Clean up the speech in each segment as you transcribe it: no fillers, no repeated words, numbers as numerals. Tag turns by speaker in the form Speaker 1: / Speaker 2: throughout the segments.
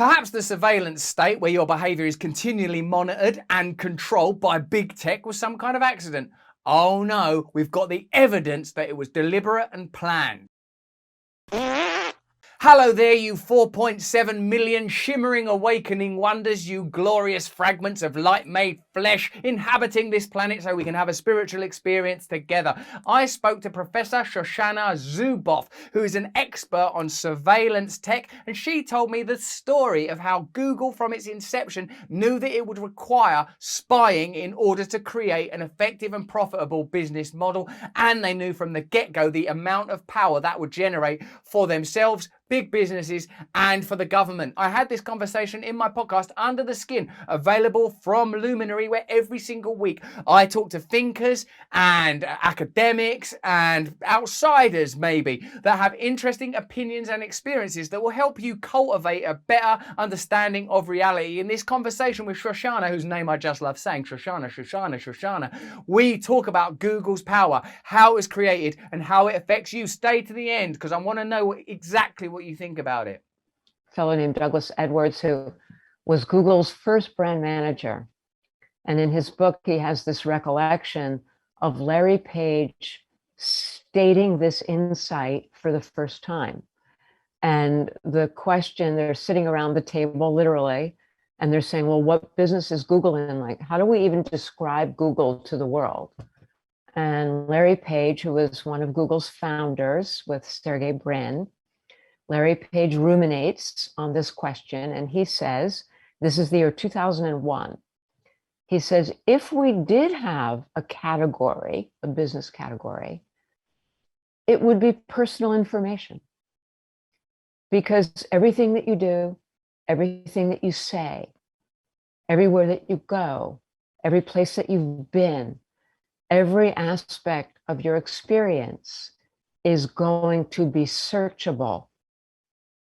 Speaker 1: Perhaps the surveillance state where your behaviour is continually monitored and controlled by big tech was some kind of accident. Oh no, we've got the evidence that it was deliberate and planned. Hello there, you 4.7 million shimmering awakening wonders, you glorious fragments of light-made flesh inhabiting this planet so we can have a spiritual experience together. I spoke to Professor Shoshana Zuboff, who is an expert on surveillance tech, and she told me the story of how Google from its inception knew that it would require spying in order to create an effective and profitable business model, and they knew from the get-go the amount of power that would generate for themselves, big businesses, and for the government. I had this conversation in my podcast, Under the Skin, available from Luminary, where every single week I talk to thinkers and academics and outsiders maybe that have interesting opinions and experiences that will help you cultivate a better understanding of reality. In this conversation with Shoshana, whose name I just love saying, Shoshana, we talk about Google's power, how it was created, and how it affects you. Stay to the end because I want to know exactly what you think about it.
Speaker 2: A fellow named Douglas Edwards, who was Google's first brand manager. And in his book, he has this recollection of Larry Page stating this insight for the first time. And the question, they're sitting around the table, literally, and they're saying, well, what business is Google in? Like, how do we even describe Google to the world? And Larry Page, who was one of Google's founders with Sergey Brin, Larry Page ruminates on this question, and he says, this is the year 2001. He says, if we did have a category, a business category, it would be personal information. Because everything that you do, everything that you say, everywhere that you go, every place that you've been, every aspect of your experience is going to be searchable,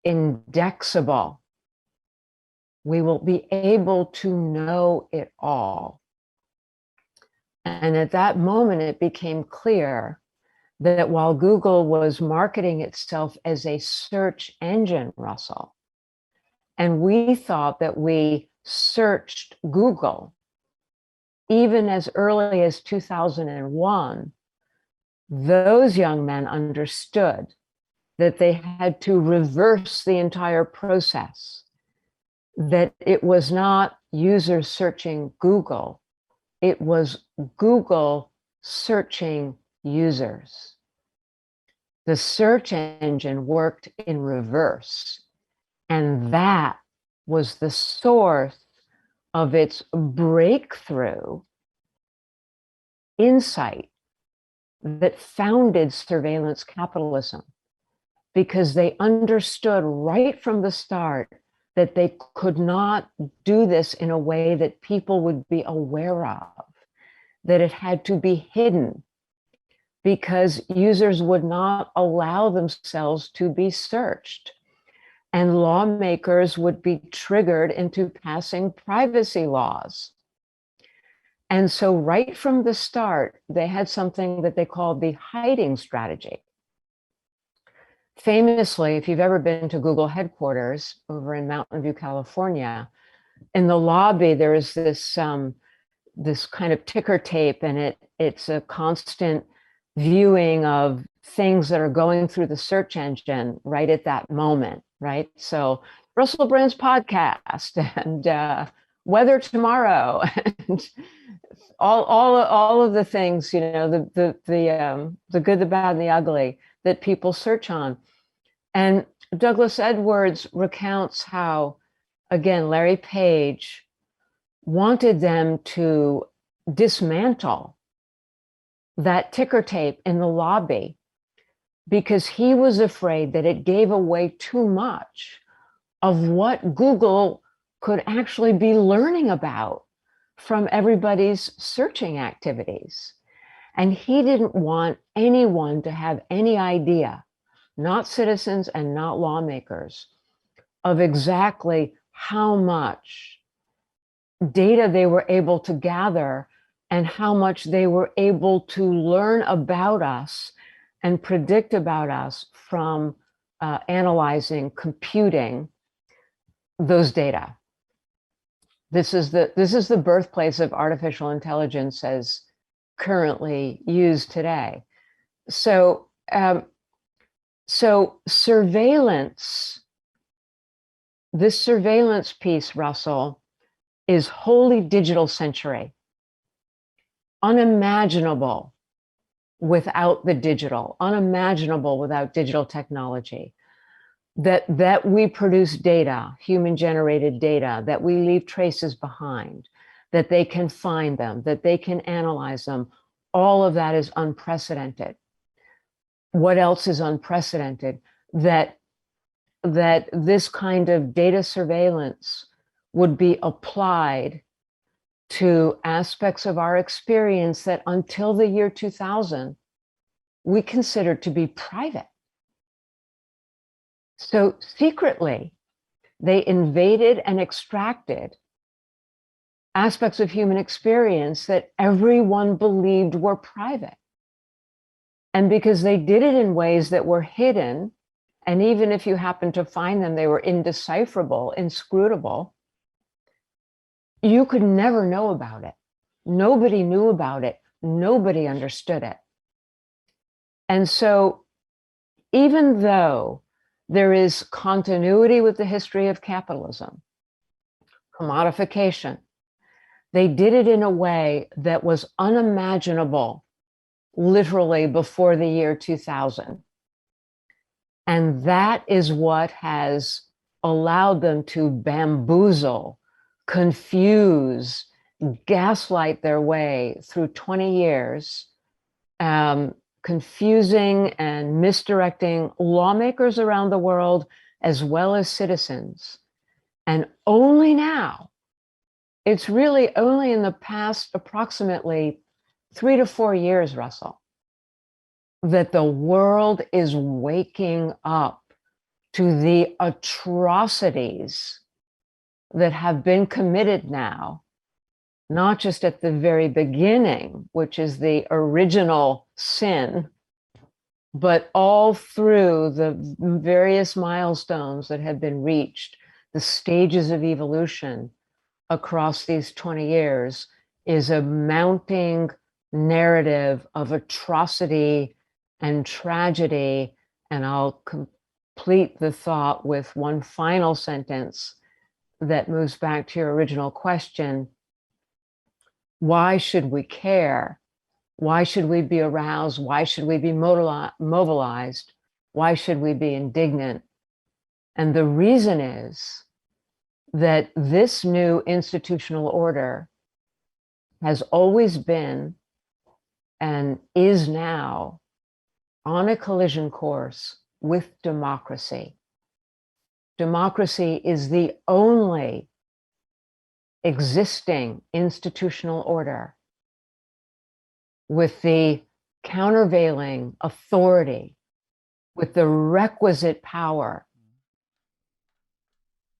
Speaker 2: indexable. We will be able to know it all. And at that moment, it became clear that while Google was marketing itself as a search engine, Russell, and we thought that we searched Google, even as early as 2001, those young men understood that they had to reverse the entire process, that it was not users searching Google, it was Google searching users. The search engine worked in reverse, and that was the source of its breakthrough insight that founded surveillance capitalism, because they understood right from the start that they could not do this in a way that people would be aware of, that it had to be hidden, because users would not allow themselves to be searched. And lawmakers would be triggered into passing privacy laws. And so right from the start, they had something that they called the hiding strategy. Famously, if you've ever been to Google headquarters over in Mountain View, California, in the lobby, there is this kind of ticker tape, and it's a constant viewing of things that are going through the search engine right at that moment, right? So Russell Brand's podcast and weather tomorrow and all of the things, you know, the good, the bad, and the ugly that people search on. And Douglas Edwards recounts how, again, Larry Page wanted them to dismantle that ticker tape in the lobby because he was afraid that it gave away too much of what Google could actually be learning about from everybody's searching activities. And he didn't want anyone to have any idea, not citizens and not lawmakers, of exactly how much data they were able to gather and how much they were able to learn about us and predict about us from analyzing, computing those data. This is the birthplace of artificial intelligence as currently used today. So surveillance, this surveillance piece, Russell, is wholly digital century, unimaginable without the digital, unimaginable without digital technology. That we produce data, human-generated data, that we leave traces behind, that they can find them, that they can analyze them. All of that is unprecedented. What else is unprecedented? That this kind of data surveillance would be applied to aspects of our experience that until the year 2000, we considered to be private. So secretly, they invaded and extracted aspects of human experience that everyone believed were private. And because they did it in ways that were hidden, and even if you happened to find them, they were indecipherable, inscrutable, you could never know about it. Nobody knew about it. Nobody understood it. And so even though there is continuity with the history of capitalism, commodification, they did it in a way that was unimaginable, literally before the year 2000. And that is what has allowed them to bamboozle, confuse, gaslight their way through 20 years, confusing and misdirecting lawmakers around the world as well as citizens. And only now, it's really only in the past approximately 3 to 4 years, Russell, that the world is waking up to the atrocities that have been committed now, not just at the very beginning, which is the original sin, but all through the various milestones that have been reached, the stages of evolution across these 20 years, is a mounting narrative of atrocity and tragedy. And I'll complete the thought with one final sentence that moves back to your original question. Why should we care? Why should we be aroused? Why should we be mobilized? Why should we be indignant? And the reason is that this new institutional order has always been and is now on a collision course with democracy. Democracy is the only existing institutional order with the countervailing authority, with the requisite power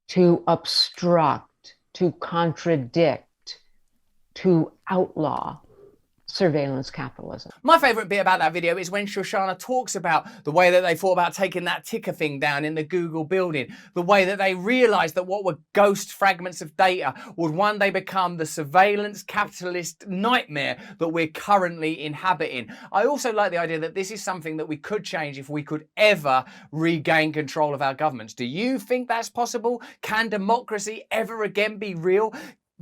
Speaker 2: to obstruct, to contradict, to outlaw surveillance capitalism.
Speaker 1: My favorite bit about that video is when Shoshana talks about the way that they thought about taking that ticker thing down in the Google building, the way that they realized that what were ghost fragments of data would one day become the surveillance capitalist nightmare that we're currently inhabiting. I also like the idea that this is something that we could change if we could ever regain control of our governments. Do you think that's possible? Can democracy ever again be real?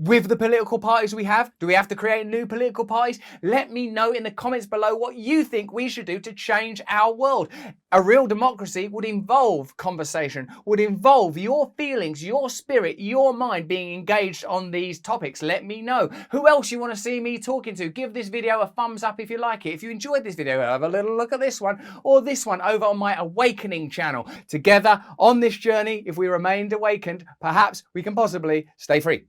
Speaker 1: With the political parties we have? Do we have to create new political parties? Let me know in the comments below what you think we should do to change our world. A real democracy would involve conversation, would involve your feelings, your spirit, your mind being engaged on these topics. Let me know. Who else you want to see me talking to? Give this video a thumbs up if you like it. If you enjoyed this video, have a little look at this one or this one over on my Awakening channel. Together on this journey, if we remained awakened, perhaps we can possibly stay free.